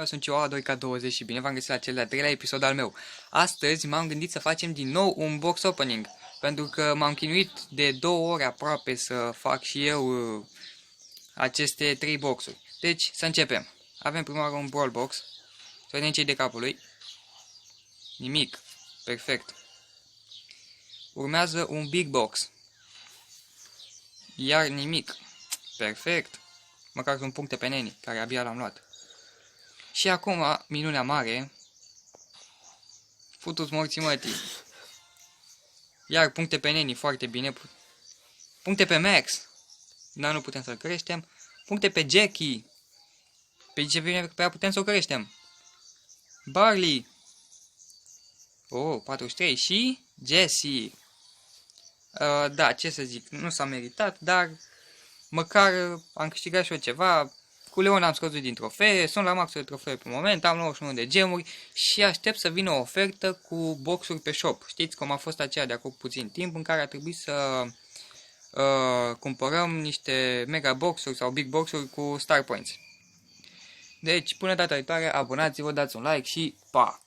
Sunt eu, Adoica20 și bine v-am găsit la cel de-al treilea episod al meu. Astăzi m-am gândit să facem din nou un box opening, pentru că m-am chinuit de 2 ore aproape să fac și eu aceste 3 boxuri. Deci, să începem. Avem prima oară un brawl box. Să vedem ce-i de capul lui. Nimic. Perfect. Urmează un big box. Iar nimic. Perfect. Măcar sunt puncte pe Neni, care abia l-am luat. Și acum, minunea mare, futu-ți morții mătii. Iar puncte pe Neni, foarte bine. Puncte pe Max, dar nu putem să-l creștem. Puncte pe Jackie, pe ce bine putem să o creștem. Barley, 43 și Jesse. Da, ce să zic, nu s-a meritat, dar măcar am câștigat și eu ceva. Cu Leon am scăzut din trofee, sunt la maxul de trofee pe moment, am 91 de gemuri și aștept să vină o ofertă cu boxuri pe shop. Știți cum a fost aceea de acum puțin timp în care a trebuit să cumpărăm niște mega boxuri sau big boxuri cu star points. Deci, până data viitoare, abonați-vă, dați un like și pa!